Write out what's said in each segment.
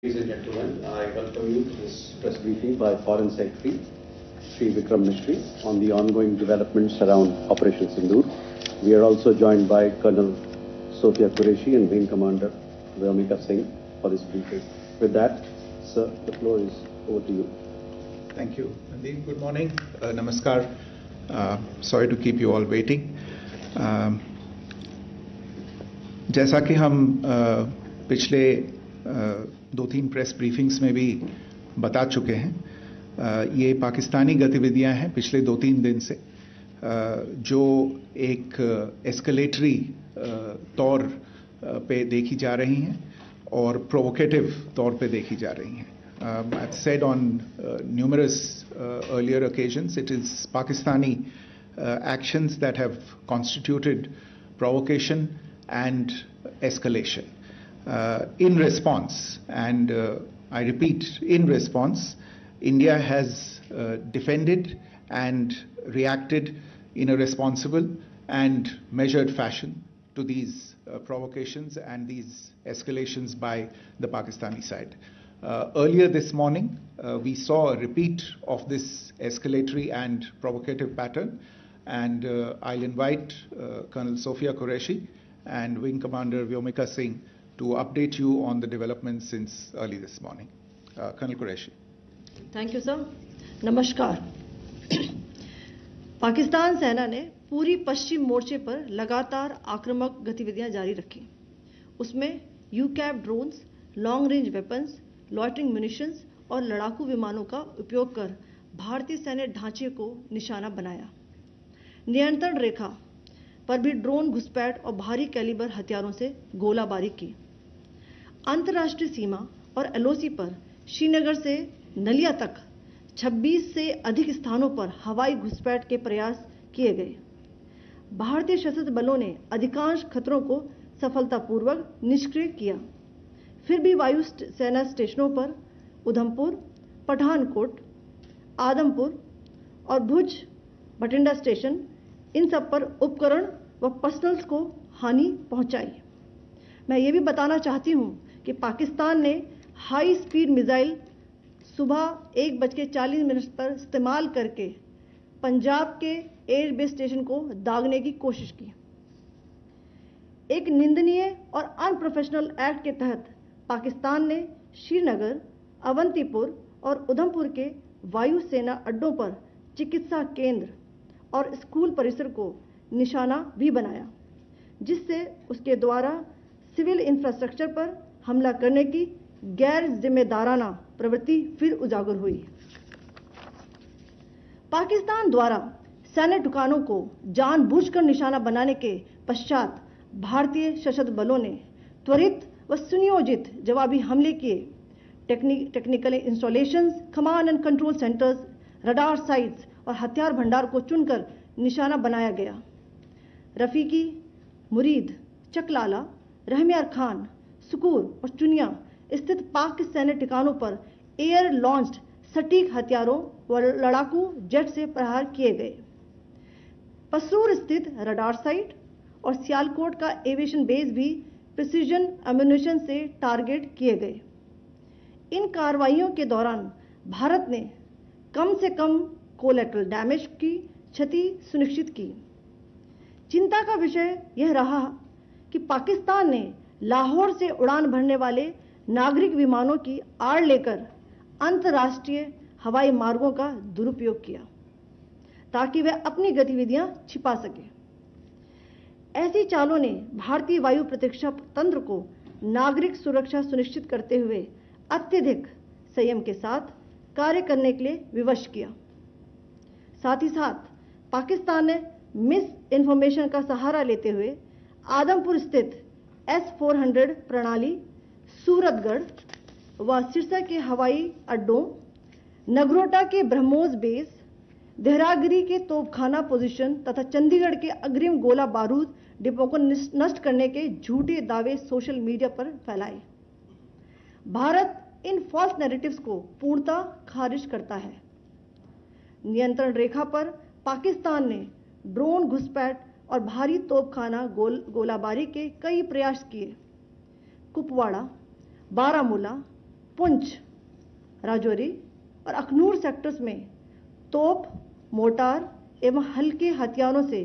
Ladies and gentlemen, I welcome you to this press briefing by Foreign Secretary Shri Vikram Mishri on the ongoing developments around Operation Sindoor. We are also joined by Colonel Sophia Qureshi and Wing Commander Vyomika Singh for this briefing. With that, sir, the floor is over to you. Thank you, Mandeep. Good morning. Namaskar. Sorry to keep you all waiting. जैसा कि हम पिछले 2-3 press briefings में भी बता चुके हैं, ये पाकिस्तानी गतिविधियां हैं पिछले 2-3 दिन से, जो एक एस्केलेटरी तौर पे देखी जा रही हैं और प्रोवोकेटिव तौर पे देखी जा रही हैं. I've said on numerous earlier occasions, it is Pakistani actions that have constituted provocation and escalation. In response, and I repeat, in response, India has defended and reacted in a responsible and measured fashion to these provocations and these escalations by the Pakistani side. Earlier this morning, we saw a repeat of this escalatory and provocative pattern, and I'll invite Colonel Sophia Qureshi and Wing Commander Vyomika Singh to update you on the developments since early this morning. Colonel Qureshi. Thank you, sir. नमस्कार. पाकिस्तान सेना ने पूरी पश्चिम मोर्चे पर लगातार आक्रामक गतिविधियां जारी रखी. उसमें यूकैप drones, long range weapons, loitering munitions और लड़ाकू विमानों का उपयोग कर भारतीय सैन्य ढांचे को निशाना बनाया. नियंत्रण रेखा पर भी ड्रोन घुसपैठ और भारी कैलिबर हथियारों से गोलाबारी की. अंतर्राष्ट्रीय सीमा और एलओसी पर श्रीनगर से नलिया तक 26 से अधिक स्थानों पर हवाई घुसपैठ के प्रयास किए गए. भारतीय सशस्त्र बलों ने अधिकांश खतरों को सफलतापूर्वक निष्क्रिय किया. फिर भी वायु सेना स्टेशनों पर उधमपुर, पठानकोट, आदमपुर और भुज बठिंडा स्टेशन, इन सब पर उपकरण व पर्सनल्स को हानि पहुंचाई. मैं ये भी बताना चाहती हूं कि पाकिस्तान ने हाई स्पीड मिसाइल सुबह 1:40 पर इस्तेमाल करके पंजाब के एयरबेस स्टेशन को दागने की कोशिश की. एक निंदनीय और अनप्रोफेशनल एक्ट के तहत पाकिस्तान ने श्रीनगर, अवंतीपुर और उधमपुर के वायु सेना अड्डों पर चिकित्सा केंद्र और स्कूल परिसर को निशाना भी बनाया, जिससे उसके द्वारा सिविल इंफ्रास्ट्रक्चर पर हमला करने की गैर जिम्मेदाराना प्रवृत्ति फिर उजागर हुई. पाकिस्तान द्वारा सैन्य ठिकानों को जानबूझकर निशाना बनाने के पश्चात भारतीय सशस्त्र बलों ने त्वरित व सुनियोजित जवाबी हमले किए. Technical installations, command and control centres, radar sites और हथियार भंडार को चुनकर निशाना बनाया गया. रफीकी, मुरीद, चकलाला, रहमियार खान, सुकूर और चुनिया स्थित पाक के सैन्य ठिकानों पर एयर लॉन्च्ड सटीक हथियारों व लड़ाकू जेट से प्रहार किए गए. पसरूर स्थित रडार साइट और सियालकोट का एविएशन बेस भी प्रिसीजन एम्यूनिशन से टारगेट किए गए. इन कार्रवाइयों के दौरान भारत ने कम से कम कोलैटरल डैमेज की क्षति सुनिश्चित की. चिंता का विषय यह रहा कि पाकिस्तान ने लाहौर से उड़ान भरने वाले नागरिक विमानों की आड़ लेकर अंतर्राष्ट्रीय हवाई मार्गों का दुरुपयोग किया ताकि वह अपनी गतिविधियां छिपा सके. ऐसी चालों ने भारतीय वायु प्रतिरक्षा तंत्र को नागरिक सुरक्षा सुनिश्चित करते हुए अत्यधिक संयम के साथ कार्य करने के लिए विवश किया. साथ ही साथ पाकिस्तान ने मिस इन्फॉर्मेशन का सहारा लेते हुए आदमपुर स्थित S-400 प्रणाली, सूरतगढ़ व सिरसा के हवाई अड्डों, नगरोटा के ब्रह्मोस बेस, देहरागिरी के तोपखाना पोजीशन तथा चंडीगढ़ के अग्रिम गोला बारूद डिपो को नष्ट करने के झूठे दावे सोशल मीडिया पर फैलाए. भारत इन फॉल्स नैरेटिव्स को पूर्णतः खारिज करता है. नियंत्रण रेखा पर पाकिस्तान ने ड्रोन घुसपैठ और भारी तोपखाना गोलाबारी के कई प्रयास किए. कुपवाड़ा, बारामूला, पुंछ, राजौरी और अखनूर सेक्टर्स में तोप, मोर्टार एवं हल्के हथियारों से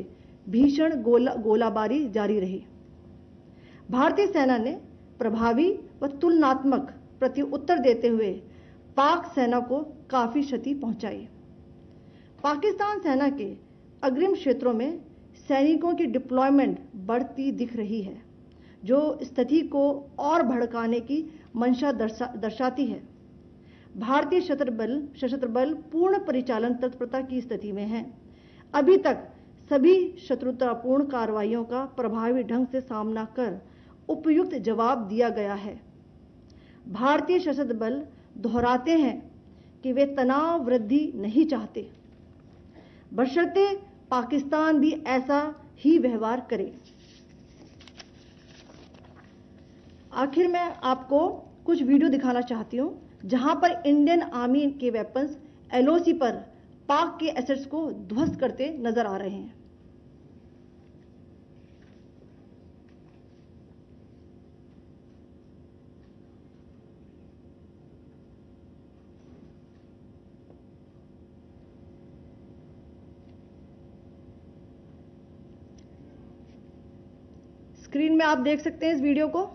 भीषण गोलाबारी जारी रही। भारतीय सेना ने प्रभावी व तुलनात्मक प्रत्युत्तर देते हुए पाक सेना को काफी क्षति पहुंचाई। पाकिस्तान सेना के अग्रिम क्षेत्रों में सैनिकों की डिप्लॉयमेंट बढ़ती दिख रही है, जो स्थिति को और भड़काने की मंशा दर्शाती है। भारतीय सशस्त्र बल पूर्ण परिचालन तत्परता की स्थिति में हैं। अभी तक सभी शत्रुतापूर्ण कार्रवाइयों का प्रभावी ढंग से सामना कर उपयुक्त जवाब दिया गया है। भारतीय सशस्त्र बल दोहराते हैं कि वे तनाव वृद्धि नहीं चाहते, बशर्ते पाकिस्तान भी ऐसा ही व्यवहार करे। आखिर मैं आपको कुछ वीडियो दिखाना चाहती हूं, जहां पर इंडियन आर्मी के वेपन्स एलओसी पर पाक के एसेट्स को ध्वस्त करते नजर आ रहे हैं। स्क्रीन में आप देख सकते हैं इस वीडियो को।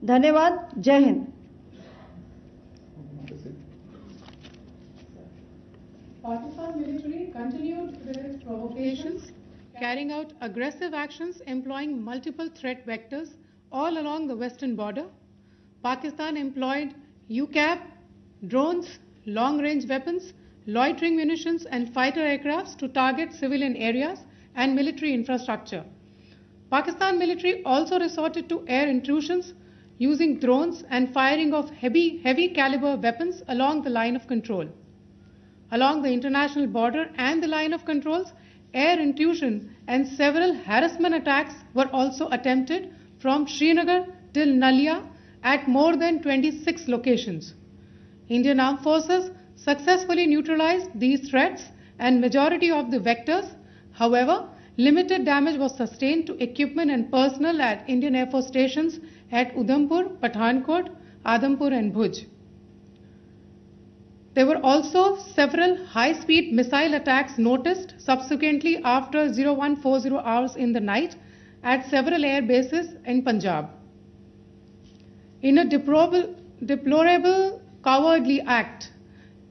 धन्यवाद। जय Hind. Pakistan military continued with its provocations, carrying out aggressive actions employing multiple threat vectors all along the western border. Pakistan employed UCAV, drones, long-range weapons, loitering munitions and fighter aircrafts to target civilian areas and military infrastructure. Pakistan military also resorted to air intrusions using drones and firing of heavy caliber weapons along the line of control. Along the international border and the line of controls, air intrusion and several harassment attacks were also attempted from Srinagar till Nalia at more than 26 locations. Indian Armed Forces successfully neutralized these threats and majority of the vectors. However, limited damage was sustained to equipment and personnel at Indian Air Force stations at Udhampur, Pathankot, Adampur and Bhuj. There were also several high-speed missile attacks noticed subsequently after 0140 hours in the night at several air bases in Punjab. In a deplorable cowardly act,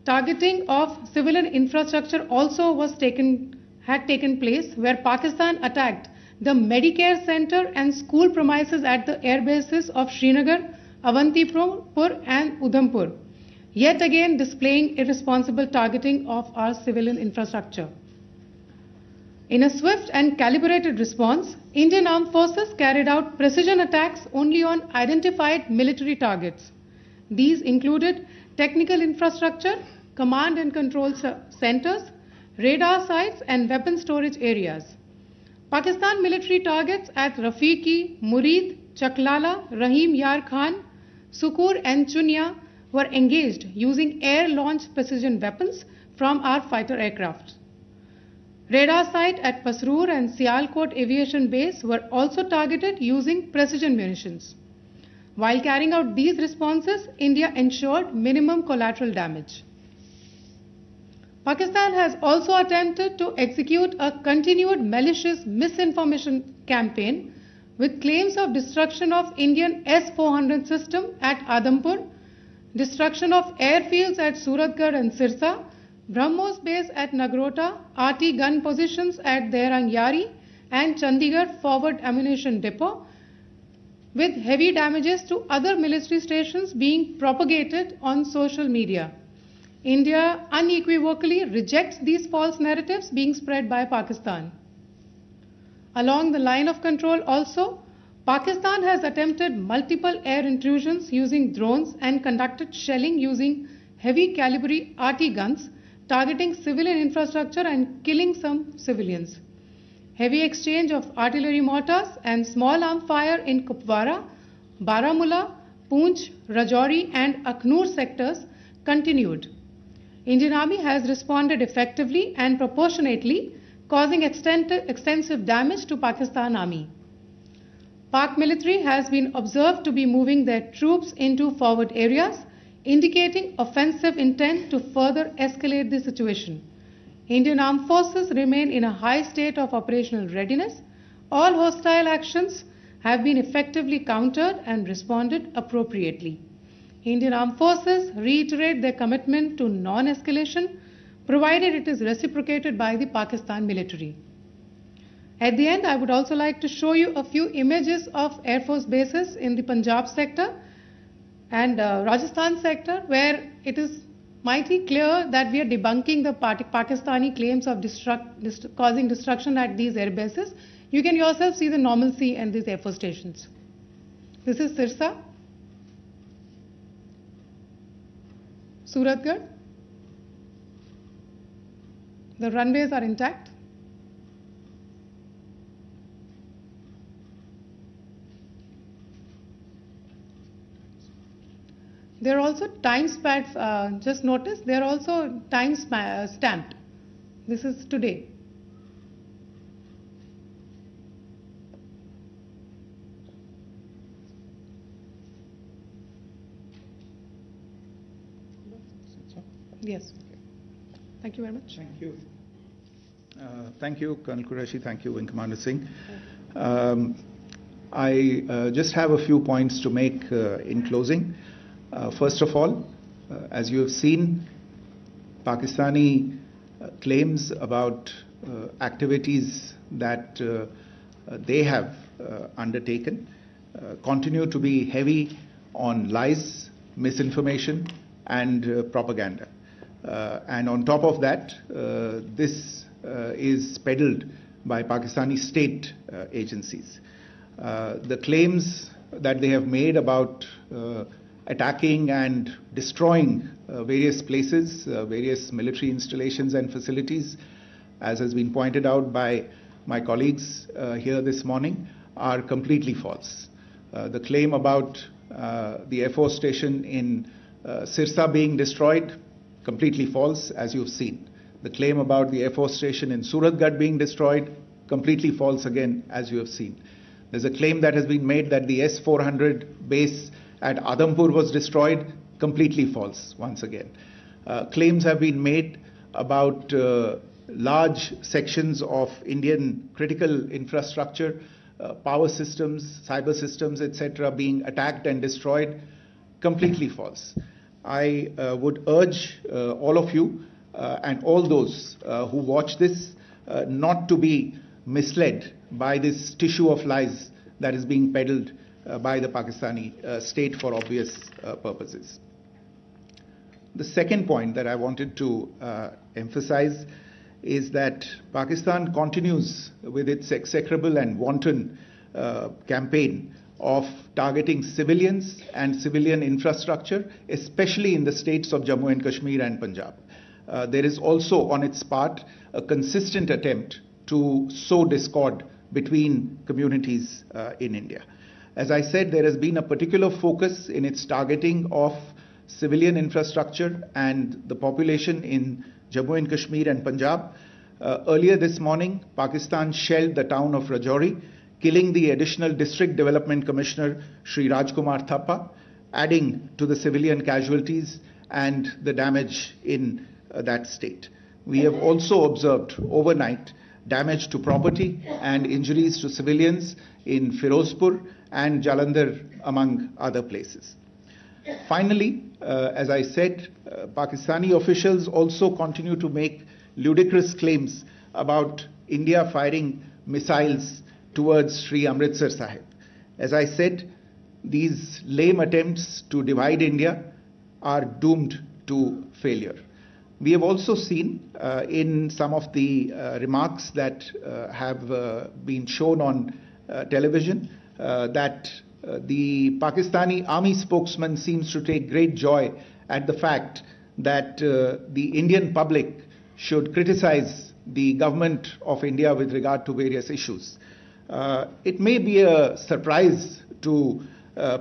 targeting of civilian infrastructure also had taken place, where Pakistan attacked the Medicare Center and school premises at the air bases of Srinagar, Avantipur and Udhampur, yet again displaying irresponsible targeting of our civilian infrastructure. In a swift and calibrated response, Indian Armed Forces carried out precision attacks only on identified military targets. These included technical infrastructure, command and control centers, radar sites and weapon storage areas. Pakistan military targets at Rafiqi, Murid, Chaklala, Rahim Yar Khan, Sukur and Chunya were engaged using air-launched precision weapons from our fighter aircraft. Radar site at Pasroor and Sialkot Aviation Base were also targeted using precision munitions. While carrying out these responses, India ensured minimum collateral damage. Pakistan has also attempted to execute a continued malicious misinformation campaign with claims of destruction of Indian S-400 system at Adampur, destruction of airfields at Suratgarh and Sirsa, BrahMos base at Nagrota, RT gun positions at Derang Yari and Chandigarh forward ammunition depot, with heavy damages to other military stations being propagated on social media. India unequivocally rejects these false narratives being spread by Pakistan. Along the line of control also, Pakistan has attempted multiple air intrusions using drones and conducted shelling using heavy caliber RT guns, targeting civilian infrastructure and killing some civilians. Heavy exchange of artillery mortars and small arm fire in Kupwara Baramulla, Poonch, Rajouri and Akhnur sectors continued. Indian Army has responded effectively and proportionately, causing extensive damage to Pakistan Army. Pak military has been observed to be moving their troops into forward areas, indicating offensive intent to further escalate the situation. Indian Armed Forces remain in a high state of operational readiness. All hostile actions have been effectively countered and responded appropriately. Indian Armed Forces reiterate their commitment to non-escalation, provided it is reciprocated by the Pakistan military. At the end, I would also like to show you a few images of Air Force bases in the Punjab sector and Rajasthan sector, where it is mighty clear that we are debunking the Pakistani claims of causing destruction at these air bases. You can yourself see the normalcy in these Air Force stations. This is Sirsa, Suratgarh. The runways are intact. There are also time stamped. Just notice there are also time stamped. This is today. Yes. Thank you very much. Thank you. Thank you, Colonel Qureshi. Thank you, Wing Commander Singh. I just have a few points to make in closing. First of all, as you have seen, Pakistani claims about activities that they have undertaken continue to be heavy on lies, misinformation, and propaganda. And on top of that, this is peddled by Pakistani state agencies. The claims that they have made about attacking and destroying various places, various military installations and facilities, as has been pointed out by my colleagues here this morning, are completely false. The claim about the Air Force station in Sirsa being destroyed, completely false, as you've seen. The claim about the Air Force station in Suratgarh being destroyed, completely false again, as you have seen. There's a claim that has been made that the S-400 base at Adhampur was destroyed, completely false once again. Claims have been made about large sections of Indian critical infrastructure, power systems, cyber systems, etc. being attacked and destroyed, completely false. I would urge all of you and all those who watch this not to be misled by this tissue of lies that is being peddled by the Pakistani state for obvious purposes. The second point that I wanted to emphasize is that Pakistan continues with its execrable and wanton campaign of targeting civilians and civilian infrastructure, especially in the states of Jammu and Kashmir and Punjab. There is also on its part a consistent attempt to sow discord between communities in India. As I said, there has been a particular focus in its targeting of civilian infrastructure and the population in Jammu and Kashmir and Punjab. Earlier this morning, Pakistan shelled the town of Rajouri, killing the additional District Development Commissioner, Shri Rajkumar Thappa, adding to the civilian casualties and the damage in that state. We have also observed overnight damage to property and injuries to civilians in Firozpur and Jalandhar, among other places. Finally, as I said, Pakistani officials also continue to make ludicrous claims about India firing missiles towards Sri Amritsar Sahib. As I said, these lame attempts to divide India are doomed to failure. We have also seen in some of the remarks that have been shown on television that the Pakistani army spokesman seems to take great joy at the fact that the Indian public should criticize the government of India with regard to various issues. It may be a surprise to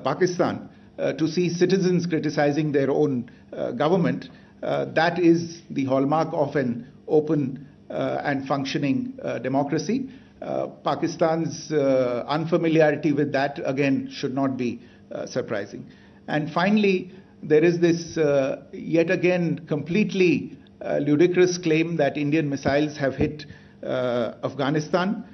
Pakistan to see citizens criticizing their own government, that is the hallmark of an open and functioning democracy. Pakistan's unfamiliarity with that, again, should not be surprising. And finally, there is this yet again completely ludicrous claim that Indian missiles have hit Afghanistan.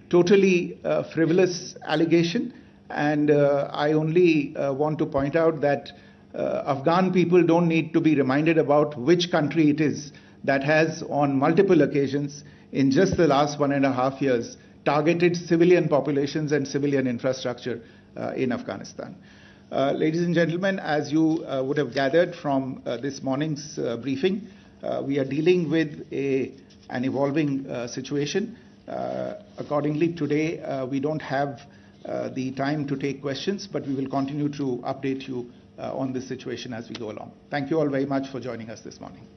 Totally frivolous allegation. And I only want to point out that Afghan people don't need to be reminded about which country it is that has on multiple occasions in just the last 1.5 years targeted civilian populations and civilian infrastructure in Afghanistan. Ladies and gentlemen, as you would have gathered from this morning's briefing, we are dealing with an evolving situation. Accordingly, today we don't have the time to take questions, but we will continue to update you on this situation as we go along. Thank you all very much for joining us this morning.